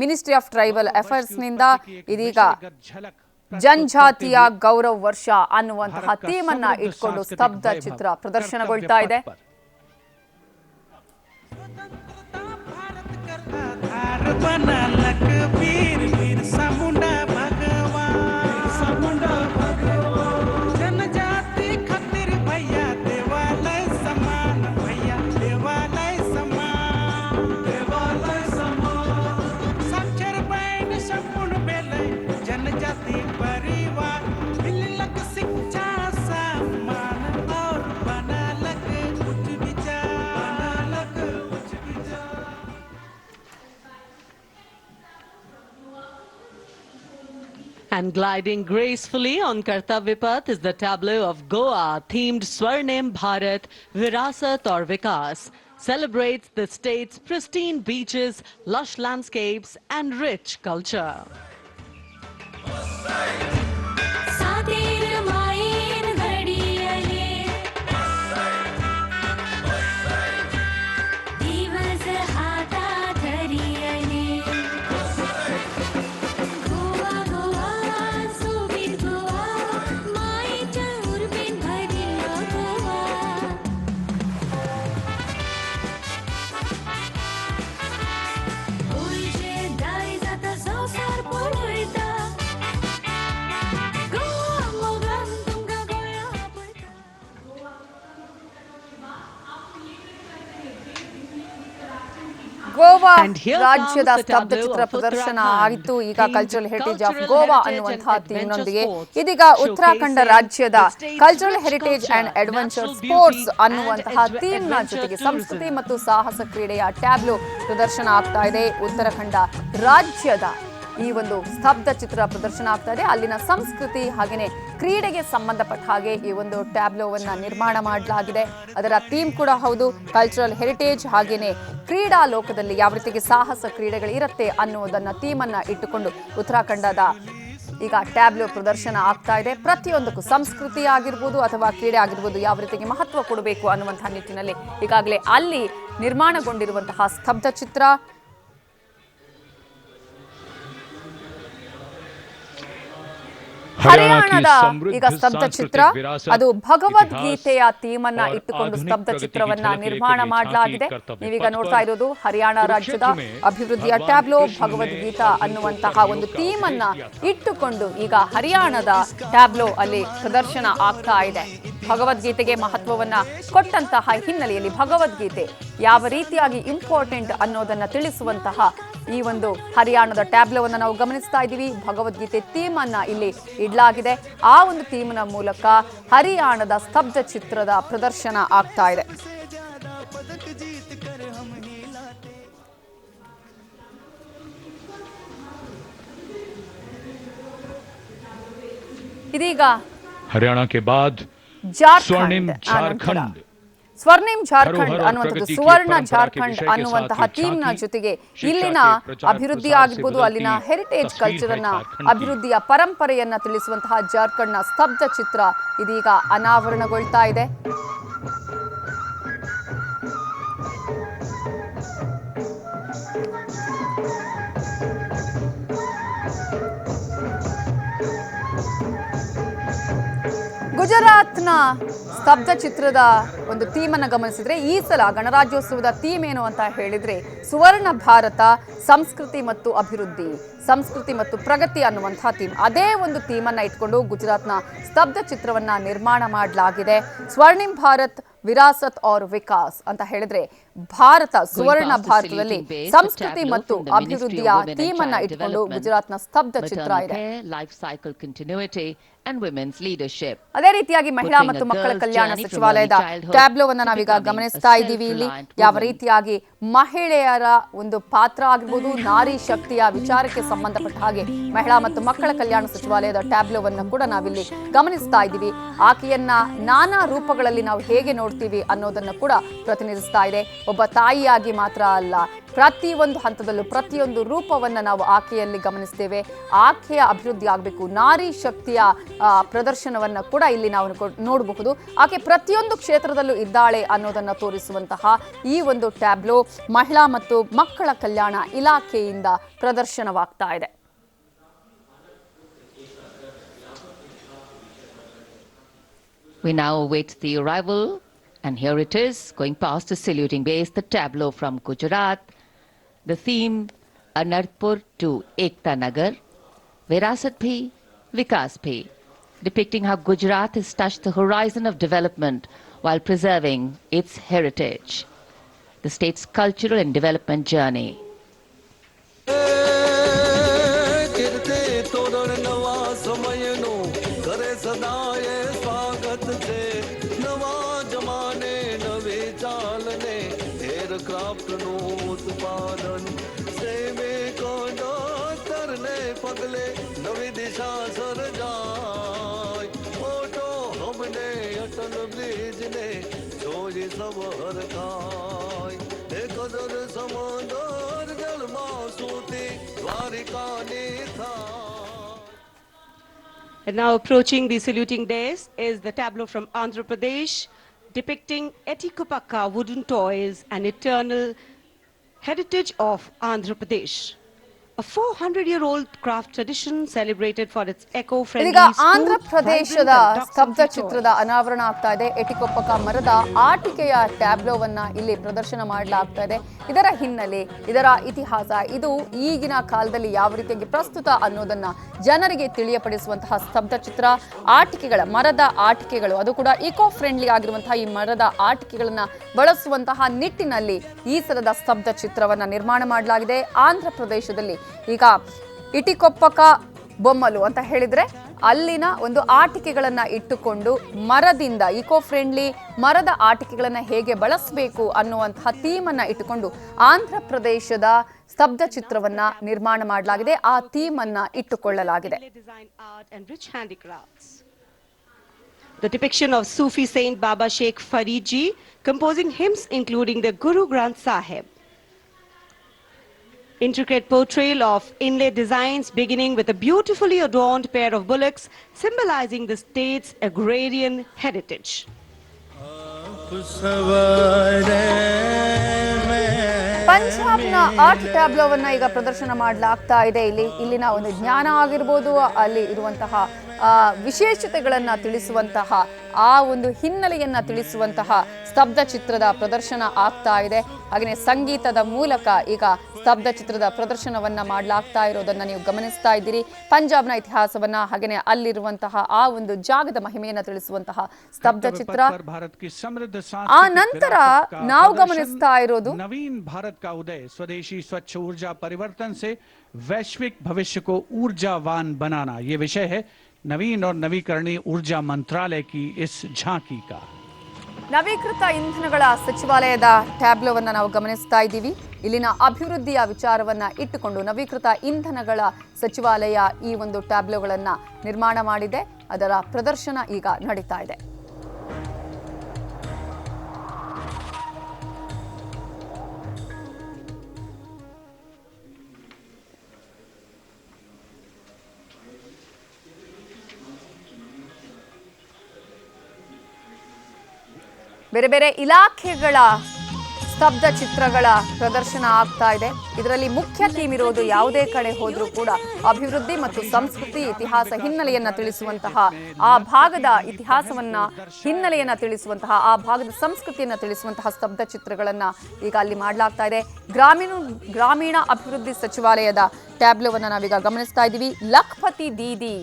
Ministry of tribal affairs ನಿಂದ ಇದೀಗ ಜನಜಾತಿಯ ಗೌರವ ವರ್ಷ ಅನ್ನುವಂತಹ ಥೀಮ್ ಅನ್ನ ಇಟ್ಕೊಂಡು ಸ್ತಬ್ಧ ಚಿತ್ರ ಪ್ರದರ್ಶನಗೊಳ್ತಾ ಇದೆ. And gliding gracefully on Kartavya Path is the tableau of Goa themed Swarnim Bharat Virasat or Vikas. Celebrates the state's pristine beaches, lush landscapes and rich culture. Goa ರಾಜ್ಯದ ಸ್ತಬ್ಧ ಚಿತ್ರ ಪ್ರದರ್ಶನ ಆಗಿತ್ತು. ಈಗ ಕಲ್ಚರಲ್ ಹೆರಿಟೇಜ್ ಆಫ್ ಗೋವಾ ಅನ್ನುವಂತಹ ಥೀಮ್ನೊಂದಿಗೆ ಇದೀಗ ಉತ್ತರಾಖಂಡ ರಾಜ್ಯದ cultural heritage and adventure sports ಅನ್ನುವಂತಹ ಥೀಮ್ನ ಜೊತೆಗೆ ಸಂಸ್ಕೃತಿ ಮತ್ತು ಸಾಹಸ ಕ್ರೀಡೆಯ ಟ್ಯಾಬ್ಲೋ ಪ್ರದರ್ಶನ ಆಗ್ತಾ ಇದೆ. ಉತ್ತರಾಖಂಡ ರಾಜ್ಯದ ಈ ಒಂದು ಸ್ತಬ್ಧ ಚಿತ್ರ ಪ್ರದರ್ಶನ ಆಗ್ತಾ ಇದೆ. ಅಲ್ಲಿನ ಸಂಸ್ಕೃತಿ ಹಾಗೆಯೇ ಕ್ರೀಡೆಗೆ ಸಂಬಂಧಪಟ್ಟ ಹಾಗೆ ಈ ಒಂದು ಟ್ಯಾಬ್ಲೋವನ್ನ ನಿರ್ಮಾಣ ಮಾಡಲಾಗಿದೆ. ಅದರ ಥೀಮ್ ಕೂಡ ಹೌದು, ಕಲ್ಚರಲ್ ಹೆರಿಟೇಜ್ ಹಾಗೆಯೇ ಕ್ರೀಡಾ ಲೋಕದಲ್ಲಿ ಯಾವ ರೀತಿಗೆ ಸಾಹಸ ಕ್ರೀಡೆಗಳು ಇರುತ್ತೆ ಅನ್ನೋದನ್ನ ಥೀಮನ್ನ ಇಟ್ಟುಕೊಂಡು ಉತ್ತರಾಖಂಡದ ಈಗ ಟ್ಯಾಬ್ಲೋ ಪ್ರದರ್ಶನ ಆಗ್ತಾ ಇದೆ. ಪ್ರತಿಯೊಂದಕ್ಕೂ ಸಂಸ್ಕೃತಿ ಆಗಿರ್ಬೋದು ಅಥವಾ ಕ್ರೀಡೆ ಆಗಿರ್ಬೋದು ಯಾವ ರೀತಿಗೆ ಮಹತ್ವ ಕೊಡಬೇಕು ಅನ್ನುವಂತಹ ನಿಟ್ಟಿನಲ್ಲಿ ಈಗಾಗಲೇ ಅಲ್ಲಿ ನಿರ್ಮಾಣಗೊಂಡಿರುವಂತಹ ಸ್ತಬ್ಧ ಚಿತ್ರ. ಹರಿಯಾಣದ ಈಗ ಸ್ತಬ್ಧ ಚಿತ್ರ ಅದು ಭಗವದ್ಗೀತೆಯ ಥೀಮ್ ಅನ್ನ ಇಟ್ಟುಕೊಂಡು ಸ್ತಬ್ಧ ಚಿತ್ರವನ್ನ ನಿರ್ಮಾಣ ಮಾಡಲಾಗಿದೆ. ನೀವೀಗ ನೋಡ್ತಾ ಇರೋದು ಹರಿಯಾಣ ರಾಜ್ಯದ ಅಭಿವೃದ್ಧಿಯ ಟ್ಯಾಬ್ಲೋ ಭಗವದ್ಗೀತಾ ಅನ್ನುವಂತಹ ಒಂದು ಥೀಮ್ ಅನ್ನ ಇಟ್ಟುಕೊಂಡು ಈಗ ಹರಿಯಾಣದ ಟ್ಯಾಬ್ಲೋ ಅಲ್ಲಿ ಪ್ರದರ್ಶನ ಆಗ್ತಾ ಇದೆ. ಭಗವದ್ಗೀತೆಗೆ ಮಹತ್ವವನ್ನ ಕೊಟ್ಟಂತಹ ಹಿನ್ನೆಲೆಯಲ್ಲಿ ಭಗವದ್ಗೀತೆ ಯಾವ ರೀತಿಯಾಗಿ ಇಂಪಾರ್ಟೆಂಟ್ ಅನ್ನೋದನ್ನ ತಿಳಿಸುವಂತಹ ಈ ಒಂದು ಹರಿಯಾಣದ ಟ್ಯಾಬ್ಲೋವನ್ನು ನಾವು ಗಮನಿಸ್ತಾ ಇದ್ದೀವಿ. ಭಗವದ್ಗೀತೆ ಥೀಮ್ ಅನ್ನ ಇಲ್ಲಿ ಇಡಲಾಗಿದೆ. ಆ ಒಂದು ಥೀಮ್ನ ಮೂಲಕ ಹರಿಯಾಣದ ಸ್ತಬ್ಧ ಚಿತ್ರದ ಪ್ರದರ್ಶನ ಆಗ್ತಾ ಇದೆ. ಇದೀಗ ಹರಿಯಾಣ ಕೆ ಬಾದ್ ಸ್ವರ್ಣಿಮ್ ಜಾರ್ಖಂಡ್ ಅನ್ನುವಂಥದ್ದು ಸುವರ್ಣ ಜಾರ್ಖಂಡ್ ಅನ್ನುವಂತಹ ಥೀಮ್ನ ಜೊತೆಗೆ ಇಲ್ಲಿನ ಅಭಿವೃದ್ಧಿ ಆಗಿರ್ಬೋದು, ಅಲ್ಲಿನ ಹೆರಿಟೇಜ್ ಕಲ್ಚರ್ ಅನ್ನ ಅಭಿವೃದ್ಧಿಯ ಪರಂಪರೆಯನ್ನ ತಿಳಿಸುವಂತಹ ಜಾರ್ಖಂಡ್ನ ಸ್ತಬ್ಧ ಚಿತ್ರ ಇದೀಗ ಅನಾವರಣಗೊಳ್ತಾ ಇದೆ. ಗುಜರಾತ್ನ ಸ್ತಬ್ಧ ಚಿತ್ರದ ಒಂದು ಥೀಮ್ ಅನ್ನು ಗಮನಿಸಿದ್ರೆ ಈ ಸಲ ಗಣರಾಜ್ಯೋತ್ಸವದ ಥೀಮ್ ಏನು ಅಂತ ಹೇಳಿದ್ರೆ ಸುವರ್ಣ ಭಾರತ ಸಂಸ್ಕೃತಿ ಮತ್ತು ಅಭಿವೃದ್ಧಿ, ಸಂಸ್ಕೃತಿ ಮತ್ತು ಪ್ರಗತಿ ಅನ್ನುವಂತಹ ಥೀಮ್. ಅದೇ ಒಂದು ಥೀಮ್ ಅನ್ನ ಇಟ್ಕೊಂಡು ಗುಜರಾತ್ನ ಸ್ತಬ್ಧ ಚಿತ್ರವನ್ನ ನಿರ್ಮಾಣ ಮಾಡಲಾಗಿದೆ. ಸ್ವರ್ಣಿಮ್ ಭಾರತ್ ವಿರಾಸತ್ ಔರ್ ವಿಕಾಸ್ ಅಂತ ಹೇಳಿದ್ರೆ ಭಾರತ ಸುವರ್ಣ ಭಾರತದಲ್ಲಿ ಸಂಸ್ಕೃತಿ ಮತ್ತು ಅಭಿವೃದ್ಧಿಯ ಥೀಮ್ ಅನ್ನ ಇಟ್ಕೊಂಡು ಗುಜರಾತ್ನ ಸ್ತಬ್ಧ ಚಿತ್ರ ಇದೆ. ಅದೇ ರೀತಿಯಾಗಿ ಮಹಿಳಾ ಮತ್ತು ಮಕ್ಕಳ ಕಲ್ಯಾಣ ಸಚಿವಾಲಯದ ಟ್ಯಾಬ್ಲೋವನ್ನ ನಾವೀಗ ಗಮನಿಸ್ತಾ ಇದ್ದೀವಿ. ಇಲ್ಲಿ ಯಾವ ರೀತಿಯಾಗಿ ಮಹಿಳೆಯರ ಒಂದು ಪಾತ್ರ ಆಗಿರ್ಬೋದು, ನಾರಿ ಶಕ್ತಿಯ ವಿಚಾರಕ್ಕೆ ಸಂಬಂಧಪಟ್ಟ ಹಾಗೆ ಮಹಿಳಾ ಮತ್ತು ಮಕ್ಕಳ ಕಲ್ಯಾಣ ಸಚಿವಾಲಯದ ಟ್ಯಾಬ್ಲೋವನ್ನ ಕೂಡ ನಾವಿಲ್ಲಿ ಗಮನಿಸ್ತಾ ಇದ್ದೀವಿ. ಆಕೆಯನ್ನ ನಾನಾ ರೂಪಗಳಲ್ಲಿ ನಾವು ಹೇಗೆ ನೋಡ್ತೀವಿ ನೋಡ್ತೀವಿ ಅನ್ನೋದನ್ನು ಕೂಡ ಪ್ರತಿನಿಧಿಸ್ತಾ ಇದೆ. ಒಬ್ಬ ತಾಯಿಯಾಗಿ ಮಾತ್ರ ಅಲ್ಲ, ಪ್ರತಿಯೊಂದು ಹಂತದಲ್ಲೂ ಪ್ರತಿಯೊಂದು ರೂಪವನ್ನು ನಾವು ಆಕೆಯಲ್ಲಿ ಗಮನಿಸ್ತೇವೆ. ಆಕೆಯ ಅಭಿವೃದ್ಧಿ ಆಗಬೇಕು, ನಾರಿ ಶಕ್ತಿಯ ಪ್ರದರ್ಶನವನ್ನು ಕೂಡ ಇಲ್ಲಿ ನಾವು ನೋಡಬಹುದು. ಆಕೆ ಪ್ರತಿಯೊಂದು ಕ್ಷೇತ್ರದಲ್ಲೂ ಇದ್ದಾಳೆ ಅನ್ನೋದನ್ನು ತೋರಿಸುವಂತಹ ಈ ಒಂದು ಟ್ಯಾಬ್ಲೋ ಮಹಿಳಾ ಮತ್ತು ಮಕ್ಕಳ ಕಲ್ಯಾಣ ಇಲಾಖೆಯಿಂದ ಪ್ರದರ್ಶನವಾಗ್ತಾ ಇದೆ. We now await the arrival, and here it is, going past the saluting base, the tableau from Gujarat. The theme, Anarpur to Ekta Nagar, Virasat Bhi, Vikas Bhi, depicting how Gujarat has touched the horizon of development while preserving its heritage, the state's cultural and development journey. पगले नवी दिशा sir जाय photo हमने अटल bridge ने छोड़ी सब हर काय एक दर समंदर जल मासूती द्वारिका ने था. And now approaching the saluting dais is the tableau from Andhra Pradesh depicting Etikopaka wooden toys, an eternal heritage of Andhra Pradesh. A 400-year-old craft tradition celebrated for its eco-friendly ಇದೀಗ ಆಂಧ್ರ ಪ್ರದೇಶದ ಸ್ತಬ್ಧ ಚಿತ್ರದ ಅನಾವರಣ ಆಗ್ತಾ ಇದೆ. ಎಟಿಕೊಪ್ಪಕ ಮರದ ಆಟಿಕೆಯ ಟ್ಯಾಬ್ಲೋವನ್ನ ಇಲ್ಲಿ ಪ್ರದರ್ಶನ ಮಾಡಲಾಗ್ತಾ ಇದೆ. ಇದರ ಹಿನ್ನೆಲೆ, ಇದರ ಇತಿಹಾಸ, ಇದು ಈಗಿನ ಕಾಲದಲ್ಲಿ ಯಾವ ರೀತಿಯಾಗಿ ಪ್ರಸ್ತುತ ಅನ್ನೋದನ್ನ ಜನರಿಗೆ ತಿಳಿಯಪಡಿಸುವಂತಹ ಸ್ತಬ್ಧ ಚಿತ್ರ. ಮರದ ಆಟಿಕೆಗಳು, ಅದು ಕೂಡ ಇಕೋ ಫ್ರೆಂಡ್ಲಿ ಆಗಿರುವಂತಹ ಈ ಮರದ ಆಟಿಕೆಗಳನ್ನ ಬಳಸುವಂತಹ ನಿಟ್ಟಿನಲ್ಲಿ ಈ ಸಲದ ಸ್ತಬ್ಧ ಚಿತ್ರವನ್ನ ನಿರ್ಮಾಣ ಮಾಡಲಾಗಿದೆ. ಆಂಧ್ರ ಪ್ರದೇಶದಲ್ಲಿ ಈಗ ಇಟಿಕೊಪ್ಪಕ ಬೊಮ್ಮಲು ಅಂತ ಹೇಳಿದ್ರೆ ಅಲ್ಲಿನ ಒಂದು ಆಟಿಕೆಗಳನ್ನ ಇಟ್ಟುಕೊಂಡು ಮರದಿಂದ ಇಕೋ ಫ್ರೆಂಡ್ಲಿ ಮರದ ಆಟಿಕೆಗಳನ್ನ ಹೇಗೆ ಬಳಸಬೇಕು ಅನ್ನುವಂತಹ ಥೀಮ್ ಅನ್ನ ಇಟ್ಟುಕೊಂಡು ಆಂಧ್ರ ಪ್ರದೇಶದ ಸ್ತಬ್ಧ ಚಿತ್ರವನ್ನ ನಿರ್ಮಾಣ ಮಾಡಲಾಗಿದೆ. ಆ ಥೀಮ್ ಅನ್ನ ಇಟ್ಟುಕೊಳ್ಳಲಾಗಿದೆ. The depiction of Sufi saint Baba Sheikh Farid ji composing hymns including the Guru Granth Sahib. Intricate portrayal of inlaid designs beginning with a beautifully adorned pair of bullocks symbolizing the state's agrarian heritage. ಪಂಜಾಬ್ನ art ಟ್ಯಾಬ್ಲೋವನ್ನ ಈಗ ಪ್ರದರ್ಶನ ಮಾಡಲಾಗ್ತಾ ಇದೆ. ಇಲ್ಲಿನ ಒಂದು ಜ್ಞಾನ ಆಗಿರ್ಬೋದು, ಅಲ್ಲಿ ಇರುವಂತಹ ವಿಶೇಷತೆಗಳನ್ನ ತಿಳಿಸುವಂತಹ ಆ ಒಂದು ಹಿನ್ನೆಲೆಯನ್ನ ತಿಳಿಸುವಂತಹ ಸ್ತಬ್ಧ ಚಿತ್ರದ ಪ್ರದರ್ಶನ ಆಗ್ತಾ ಇದೆ. ಹಾಗೆಯೇ ಸಂಗೀತದ ಮೂಲಕ ಈಗ ಸ್ತಬ್ಧ ಚಿತ್ರದ ಪ್ರದರ್ಶನವನ್ನ ಮಾಡಲಾಗ್ತಾ ಇರೋದನ್ನ ನೀವು ಗಮನಿಸ್ತಾ ಇದ್ದೀರಿ. ಪಂಜಾಬ್ನ ಇತಿಹಾಸವನ್ನ ಹಾಗೆಯೇ ಅಲ್ಲಿರುವಂತಹ ಆ ಒಂದು ಜಾಗದ ಮಹಿಮೆಯನ್ನ ತಿಳಿಸುವಂತಹ ಸ್ತಬ್ಧ ಚಿತ್ರ. ಆ ನಂತರ ನಾವು ಗಮನಿಸ್ತಾ ಇರೋದು नवीन भारत का उदय, स्वदेशी स्वच्छ ऊर्जा परिवर्तन से वैश्विक भविष्य को ऊर्जावान बनाना, ये विषय है नवीन और नवीकरणीय ऊर्जा मंत्रालय की इस झांकी का. ನವೀಕೃತ ಇಂಧನಗಳ ಸಚಿವಾಲಯದ ಟ್ಯಾಬ್ಲೋವನ್ನ ನಾವು ಗಮನಿಸ್ತಾ ಇದ್ದೀವಿ. ಇಲ್ಲಿನ ಅಭಿವೃದ್ಧಿಯ ವಿಚಾರವನ್ನ ಇಟ್ಟುಕೊಂಡು ನವೀಕೃತ ಇಂಧನಗಳ ಸಚಿವಾಲಯ ಈ ಒಂದು ಟ್ಯಾಬ್ಲೋಗಳನ್ನ ನಿರ್ಮಾಣ ಮಾಡಿದೆ. ಅದರ ಪ್ರದರ್ಶನ ಈಗ ನಡೀತಾ ಇದೆ. ಬೇರೆ ಬೇರೆ ಇಲಾಖೆಗಳ ಸ್ತಬ್ಧ ಚಿತ್ರಗಳ ಪ್ರದರ್ಶನ ಆಗ್ತಾ ಇದೆ. ಇದರಲ್ಲಿ ಮುಖ್ಯ ಥೀಮ್ ಇರೋದು ಯಾವುದೇ ಕಡೆ ಹೋದ್ರೂ ಕೂಡ ಅಭಿವೃದ್ಧಿ ಮತ್ತು ಸಂಸ್ಕೃತಿ, ಇತಿಹಾಸ ಹಿನ್ನೆಲೆಯನ್ನ ತಿಳಿಸುವಂತಹ, ಆ ಭಾಗದ ಇತಿಹಾಸವನ್ನ ಹಿನ್ನೆಲೆಯನ್ನ ತಿಳಿಸುವಂತಹ, ಆ ಭಾಗದ ಸಂಸ್ಕೃತಿಯನ್ನ ತಿಳಿಸುವಂತಹ ಸ್ತಬ್ಧ ಚಿತ್ರಗಳನ್ನ ಈಗ ಅಲ್ಲಿ ಮಾಡಲಾಗ್ತಾ ಇದೆ. ಗ್ರಾಮೀಣ ಅಭಿವೃದ್ಧಿ ಸಚಿವಾಲಯದ ಟ್ಯಾಬ್ಲೋವನ್ನ ನಾವೀಗ ಗಮನಿಸ್ತಾ ಇದ್ದೀವಿ. ಲಖ್ಪತಿ ದೀದಿ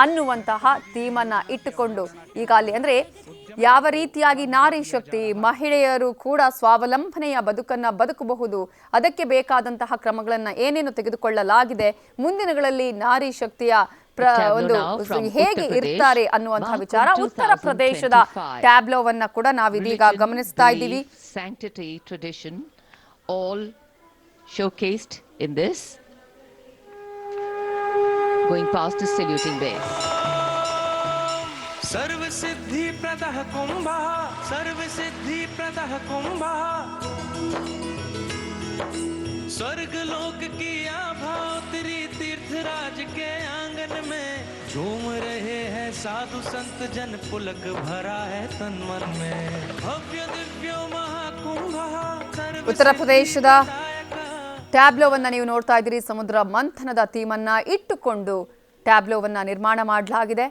ಅನ್ನುವಂತಹ ಥೀಮನ್ನ ಇಟ್ಟುಕೊಂಡು ಈಗ ಅಲ್ಲಿ ಅಂದ್ರೆ ಯಾವ ರೀತಿಯಾಗಿ ನಾರಿ ಶಕ್ತಿ, ಮಹಿಳೆಯರು ಕೂಡ ಸ್ವಾವಲಂಬನೆಯ ಬದುಕನ್ನ ಬದುಕಬಹುದು, ಅದಕ್ಕೆ ಬೇಕಾದಂತಹ ಕ್ರಮಗಳನ್ನ ಏನೇನು ತೆಗೆದುಕೊಳ್ಳಲಾಗಿದೆ, ಮುಂದಿನಗಳಲ್ಲಿ ನಾರಿ ಶಕ್ತಿಯ ಒಂದು ಹೇಗೆ ಇರ್ತಾರೆ ಅನ್ನುವಂತಹ ವಿಚಾರ ಉತ್ತರ ಪ್ರದೇಶದ ಟ್ಯಾಬ್ಲೋವನ್ನ ಕೂಡ ನಾವಿದೀಗ ಗಮನಿಸ್ತಾ ಇದ್ದೀವಿ. Sanctity tradition all showcased in this, going past the saluting base. सर्व सिद्धि प्रदः कुंभः सर्वसिद्धि प्रदः कुंभः स्वर्ग लोक की आभा उतरी तीर्थराज के आंगन में झूम रहे हैं साधु संत जन पुलक भरा है तन मन में भव्य दिव्यो महाकुंभः ಉತ್ತರ ಪ್ರದೇಶದ ಟ್ಯಾಬ್ಲೋವನ್ನ ನೀವು ನೋಡ್ತಾ ಇದ್ದೀರಿ. ಸಮುದ್ರ ಮಂಥನದ ಥೀಮನ್ನ ಇಟ್ಟುಕೊಂಡು ಟ್ಯಾಬ್ಲೋವನ್ನ ನಿರ್ಮಾಣ ಮಾಡಲಾಗಿದೆ.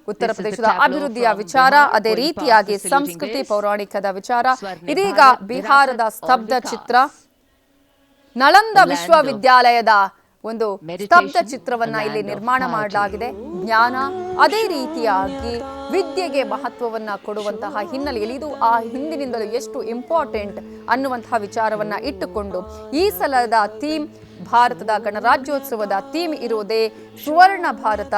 ಉತ್ತರ ಪ್ರದೇಶದ ಅಭಿವೃದ್ಧಿಯ ವಿಚಾರ, ಅದೇ ರೀತಿಯಾಗಿ ಸಂಸ್ಕೃತಿ ಪೌರಾಣಿಕದ ವಿಚಾರ. ಇದೀಗ ಬಿಹಾರದ ಸ್ತಬ್ಧ ಚಿತ್ರ, ನಳಂದ ವಿಶ್ವವಿದ್ಯಾಲಯದ ಒಂದು ಸ್ತಬ್ಧ ಚಿತ್ರವನ್ನ ಇಲ್ಲಿ ನಿರ್ಮಾಣ ಮಾಡಲಾಗಿದೆ. ಜ್ಞಾನ, ಅದೇ ರೀತಿಯಾಗಿ ವಿದ್ಯೆಗೆ ಮಹತ್ವವನ್ನ ಕೊಡುವಂತಹ ಹಿನ್ನೆಲೆಯಲ್ಲಿ ಇದು ಆ ಹಿಂದಿನಿಂದಲೂ ಎಷ್ಟು ಇಂಪಾರ್ಟೆಂಟ್ ಅನ್ನುವಂತಹ ವಿಚಾರವನ್ನ ಇಟ್ಟುಕೊಂಡು ಈ ಸಲದ ಥೀಮ್, ಭಾರತದ ಗಣರಾಜ್ಯೋತ್ಸವದ ಥೀಮ್ ಇರುವುದೇ ಸುವರ್ಣ ಭಾರತ,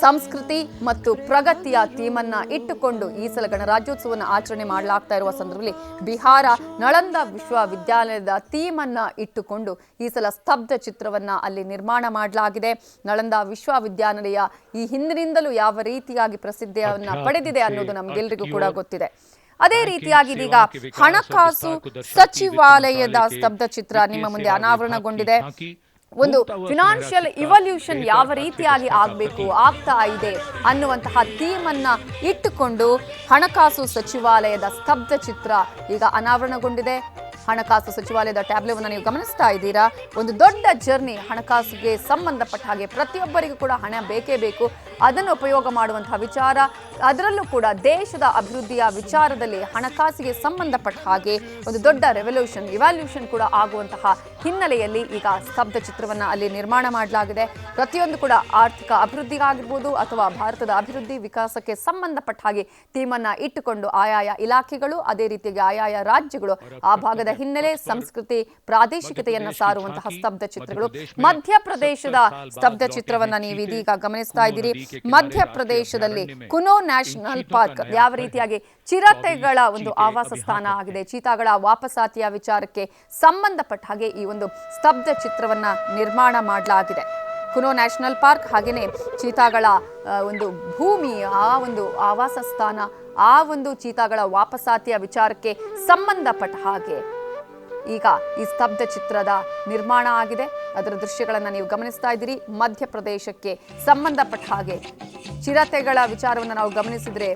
ಸಂಸ್ಕೃತಿ ಮತ್ತು ಪ್ರಗತಿಯ ಥೀಮನ್ನ ಇಟ್ಟುಕೊಂಡು ಈ ಸಲ ಗಣರಾಜ್ಯೋತ್ಸವವನ್ನು ಆಚರಣೆ ಮಾಡಲಾಗ್ತಾ ಇರುವ ಸಂದರ್ಭದಲ್ಲಿ ಬಿಹಾರ ನಳಂದ ವಿಶ್ವವಿದ್ಯಾಲಯದ ಥೀಮನ್ನ ಇಟ್ಟುಕೊಂಡು ಈ ಸಲ ಸ್ತಬ್ಧ ಚಿತ್ರವನ್ನ ಅಲ್ಲಿ ನಿರ್ಮಾಣ ಮಾಡಲಾಗಿದೆ. ನಳಂದ ವಿಶ್ವವಿದ್ಯಾನಿಲಯ ಈ ಹಿಂದಿನಿಂದಲೂ ಯಾವ ರೀತಿಯಾಗಿ ಪ್ರಸಿದ್ಧಿಯನ್ನ ಪಡೆದಿದೆ ಅನ್ನೋದು ನಮಗೆಲ್ಲರಿಗೂ ಕೂಡ ಗೊತ್ತಿದೆ. ಅದೇ ರೀತಿಯಾಗಿ ಇದೀಗ ಹಣಕಾಸು ಸಚಿವಾಲಯದ ಸ್ತಬ್ಧ ಚಿತ್ರ ನಿಮ್ಮ ಮುಂದೆ ಅನಾವರಣಗೊಂಡಿದೆ. ಒಂದು ಫಿನಾನ್ಷಿಯಲ್ ಇವಲ್ಯೂಷನ್ ಯಾವ ರೀತಿಯಾಗಿ ಆಗ್ತಾ ಇದೆ ಅನ್ನುವಂತಹ ಥೀಮ್ ಅನ್ನ ಇಟ್ಟುಕೊಂಡು ಹಣಕಾಸು ಸಚಿವಾಲಯದ ಸ್ತಬ್ಧ ಚಿತ್ರ ಈಗ ಅನಾವರಣಗೊಂಡಿದೆ. ಹಣಕಾಸು ಸಚಿವಾಲಯದ ಟ್ಯಾಬ್ಲೋವನ್ನು ನೀವು ಗಮನಿಸ್ತಾ ಇದ್ದೀರಾ. ಒಂದು ದೊಡ್ಡ ಜರ್ನಿ, ಹಣಕಾಸಿಗೆ ಸಂಬಂಧಪಟ್ಟ ಹಾಗೆ ಪ್ರತಿಯೊಬ್ಬರಿಗೂ ಕೂಡ ಹಣ ಬೇಕೇ ಬೇಕು, ಅದನ್ನು ಉಪಯೋಗ ಮಾಡುವಂತಹ ವಿಚಾರ, ಅದರಲ್ಲೂ ಕೂಡ ದೇಶದ ಅಭಿವೃದ್ಧಿಯ ವಿಚಾರದಲ್ಲಿ ಹಣಕಾಸಿಗೆ ಸಂಬಂಧಪಟ್ಟ ಹಾಗೆ ಒಂದು ದೊಡ್ಡ ಇವ್ಯಾಲ್ಯೂಷನ್ ಕೂಡ ಆಗುವಂತಹ ಹಿನ್ನೆಲೆಯಲ್ಲಿ ಈಗ ಸ್ತಬ್ಧ ಚಿತ್ರವನ್ನ ಅಲ್ಲಿ ನಿರ್ಮಾಣ ಮಾಡಲಾಗಿದೆ. ಪ್ರತಿಯೊಂದು ಕೂಡ ಆರ್ಥಿಕ ಅಭಿವೃದ್ಧಿಗಾಗಿರ್ಬೋದು ಅಥವಾ ಭಾರತದ ಅಭಿವೃದ್ಧಿ ವಿಕಾಸಕ್ಕೆ ಸಂಬಂಧಪಟ್ಟ ಹಾಗೆ ಥೀಮನ್ನ ಇಟ್ಟುಕೊಂಡು ಆಯಾಯ ಇಲಾಖೆಗಳು, ಅದೇ ರೀತಿಯಾಗಿ ಆಯಾಯ ರಾಜ್ಯಗಳು ಆ ಭಾಗದ ಹಿನ್ನೆಲೆ, ಸಂಸ್ಕೃತಿ, ಪ್ರಾದೇಶಿಕತೆಯನ್ನ ಸಾರುವಂತಹ ಸ್ತಬ್ಧ ಚಿತ್ರಗಳು. ಮಧ್ಯಪ್ರದೇಶದ ಸ್ತಬ್ಧ ಚಿತ್ರವನ್ನ ನೀವು ಇದೀಗ ಗಮನಿಸ್ತಾ ಇದ್ದೀರಿ. ಮಧ್ಯಪ್ರದೇಶದಲ್ಲಿ ಕುನೋ ನ್ಯಾಷನಲ್ ಪಾರ್ಕ್ ಯಾವ ರೀತಿಯಾಗಿ ಚಿರತೆಗಳ ಒಂದು ಆವಾಸ ಸ್ಥಾನ ಆಗಿದೆ, ಚೀತಾಗಳ ವಾಪಸಾತಿಯ ವಿಚಾರಕ್ಕೆ ಸಂಬಂಧಪಟ್ಟ ಹಾಗೆ ಈ ಒಂದು ಸ್ತಬ್ಧ ಚಿತ್ರವನ್ನ ನಿರ್ಮಾಣ ಮಾಡಲಾಗಿದೆ. ಕುನೋ ನ್ಯಾಷನಲ್ ಪಾರ್ಕ್ ಹಾಗೇನೆ ಚೀತಾಗಳ ಒಂದು ಭೂಮಿ, ಆ ಒಂದು ಆವಾಸ ಸ್ಥಾನ, ಆ ಒಂದು ಚೀತಾಗಳ ವಾಪಸಾತಿಯ ವಿಚಾರಕ್ಕೆ ಸಂಬಂಧಪಟ್ಟ ಹಾಗೆ ಈಗ ಈ ಸ್ತಬ್ಧ ಚಿತ್ರದ ನಿರ್ಮಾಣ ಆಗಿದೆ. ಅದರ ದೃಶ್ಯಗಳನ್ನು ನೀವು ಗಮನಿಸ್ತಾ ಇದ್ದೀರಿ. ಮಧ್ಯಪ್ರದೇಶಕ್ಕೆ ಸಂಬಂಧಪಟ್ಟ ಹಾಗೆ ಚಿರತೆಗಳ ವಿಚಾರವನ್ನು ನಾವು ಗಮನಿಸಿದ್ರೆ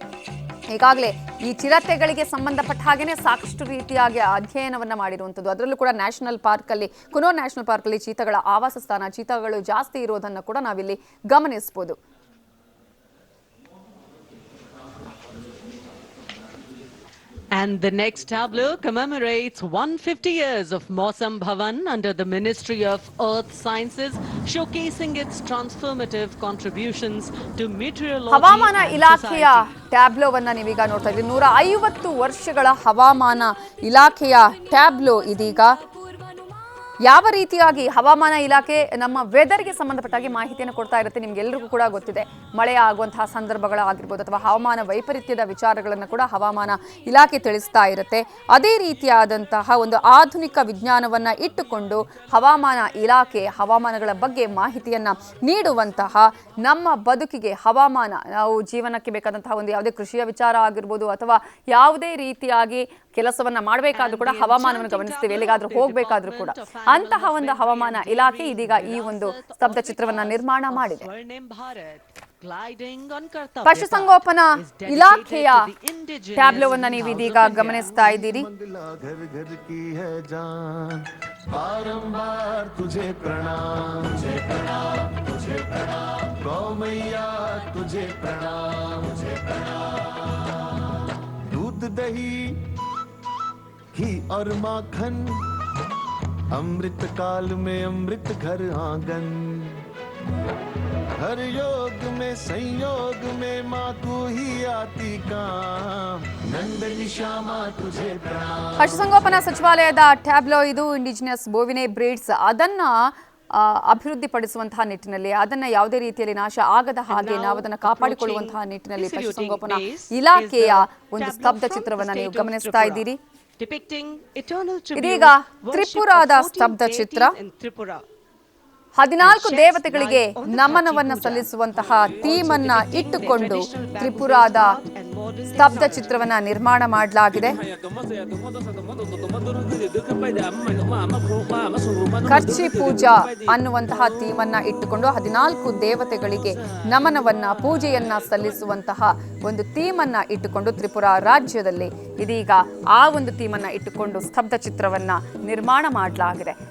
ಈಗಾಗಲೇ ಈ ಚಿರತೆಗಳಿಗೆ ಸಂಬಂಧಪಟ್ಟ ಹಾಗೆಯೇ ಸಾಕಷ್ಟು ರೀತಿಯಾಗಿ ಅಧ್ಯಯನವನ್ನು ಮಾಡಿರುವಂಥದ್ದು. ಅದರಲ್ಲೂ ಕೂಡ ನ್ಯಾಷನಲ್ ಪಾರ್ಕಲ್ಲಿ, ಕುನೋ ನ್ಯಾಷನಲ್ ಪಾರ್ಕಲ್ಲಿ ಚೀತಾಗಳ ಆವಾಸ ಸ್ಥಾನ, ಚೀತಾಗಳು ಜಾಸ್ತಿ ಇರೋದನ್ನು ಕೂಡ ನಾವಿಲ್ಲಿ ಗಮನಿಸ್ಬೋದು. And the next tableau commemorates 150 years of Mausam Bhavan under the Ministry of Earth Sciences, showcasing its transformative contributions to meteorology ಹವಾಮಾನ and ಇಲಾಖೆಯ society. ಟ್ಯಾಬ್ಲೋವನ್ನ ನೀವೀಗ ನೋಡ್ತಾ ಇದ್ದೀರಿ. 150 ವರ್ಷಗಳ ಹವಾಮಾನ ಇಲಾಖೆಯ ಟ್ಯಾಬ್ಲೋ ಇದೀಗ ಯಾವ ರೀತಿಯಾಗಿ ಹವಾಮಾನ ಇಲಾಖೆ ನಮ್ಮ ವೆದರ್ಗೆ ಸಂಬಂಧಪಟ್ಟಾಗಿ ಮಾಹಿತಿಯನ್ನು ಕೊಡ್ತಾ ಇರುತ್ತೆ. ನಿಮ್ಗೆಲ್ಲರಿಗೂ ಕೂಡ ಗೊತ್ತಿದೆ, ಮಳೆ ಆಗುವಂತಹ ಸಂದರ್ಭಗಳಾಗಿರ್ಬೋದು ಅಥವಾ ಹವಾಮಾನ ವೈಪರೀತ್ಯದ ವಿಚಾರಗಳನ್ನು ಕೂಡ ಹವಾಮಾನ ಇಲಾಖೆ ತಿಳಿಸ್ತಾ ಇರುತ್ತೆ. ಅದೇ ರೀತಿಯಾದಂತಹ ಒಂದು ಆಧುನಿಕ ವಿಜ್ಞಾನವನ್ನು ಇಟ್ಟುಕೊಂಡು ಹವಾಮಾನ ಇಲಾಖೆ ಹವಾಮಾನಗಳ ಬಗ್ಗೆ ಮಾಹಿತಿಯನ್ನು ನೀಡುವಂತಹ, ನಮ್ಮ ಬದುಕಿಗೆ ಹವಾಮಾನ, ನಾವು ಜೀವನಕ್ಕೆ ಬೇಕಾದಂತಹ ಒಂದು ಯಾವುದೇ ಕೃಷಿಯ ವಿಚಾರ ಆಗಿರ್ಬೋದು ಅಥವಾ ಯಾವುದೇ ರೀತಿಯಾಗಿ ಕೆಲಸವನ್ನ ಮಾಡಬೇಕಾದ್ರೂ ಕೂಡ ಹವಾಮಾನವನ್ನು ಗಮನಿಸ್ತೀವಿ, ಎಲ್ಲಿಗಾದ್ರೂ ಹೋಗ್ಬೇಕಾದ್ರೂ ಕೂಡ. ಅಂತಹ ಒಂದು ಹವಾಮಾನ ಇಲಾಖೆ ಇದೀಗ ಈ ಒಂದು ಸ್ತಬ್ಧ ಚಿತ್ರವನ್ನ ನಿರ್ಮಾಣ ಮಾಡಿದೆ. ಪಶುಸಂಗೋಪನಾ ಇಲಾಖೆಯ ಟ್ಯಾಬ್ಲೋವನ್ನ ನೀವು ಇದೀಗ ಗಮನಿಸ್ತಾ ಇದ್ದೀರಿ. घी और माखन, अमृत काल में अमृत घर आंगन, हर योग में संयोग में माँ तू ही आती काम, नंदनी श्यामा तुझे प्रणाम. ಪಶುಸಂಗೋಪನಾ ಸಚಿವಾಲಯದ ಟ್ಯಾಬ್ಲೋ ಇದು. ಇಂಡಿಜಿನಿಯಸ್ ಬೋವಿನೆ ಬ್ರೀಡ್ಸ್ ಅದನ್ನ ಅಭಿವೃದ್ಧಿಪಡಿಸುವಂತಹ ನಿಟ್ಟಿನಲ್ಲಿ, ಅದನ್ನ ಯಾವುದೇ ರೀತಿಯಲ್ಲಿ ನಾಶ ಆಗದ ಹಾಗೆ ನಾವು ಅದನ್ನ ಕಾಪಾಡಿಕೊಳ್ಳುವಂತಹ ನಿಟ್ಟಿನಲ್ಲಿ ಪಶುಸಂಗೋಪನಾ ಇಲಾಖೆಯ ಒಂದು ಸ್ತಬ್ಧ ಚಿತ್ರವನ್ನ ನೀವು ಗಮನಿಸ್ತಾ ಇದ್ದೀರಿ. ಇದೀಗ ತ್ರಿಪುರಾದ ಸ್ತಬ್ಧ ಚಿತ್ರ. 14 ದೇವತೆಗಳಿಗೆ ನಮನವನ್ನ ಸಲ್ಲಿಸುವಂತಹ ಥೀಮ್ ಅನ್ನ ಇಟ್ಟುಕೊಂಡು ತ್ರಿಪುರಾದ ಸ್ತಬ್ಧ ಚಿತ್ರವನ್ನ ನಿರ್ಮಾಣ ಮಾಡಲಾಗಿದೆ. ಖರ್ಚಿ ಪೂಜಾ ಅನ್ನುವಂತಹ ಥೀಮ್ ಅನ್ನ ಇಟ್ಟುಕೊಂಡು 14 ದೇವತೆಗಳಿಗೆ ನಮನವನ್ನ ಪೂಜೆಯನ್ನ ಸಲ್ಲಿಸುವಂತಹ ಒಂದು ಥೀಮ್ ಅನ್ನ ಇಟ್ಟುಕೊಂಡು ತ್ರಿಪುರಾ ರಾಜ್ಯದಲ್ಲಿ ಇದೀಗ ಆ ಒಂದು ಥೀಮ್ ಅನ್ನ ಇಟ್ಟುಕೊಂಡು ಸ್ತಬ್ಧ ಚಿತ್ರವನ್ನ ನಿರ್ಮಾಣ ಮಾಡಲಾಗಿದೆ.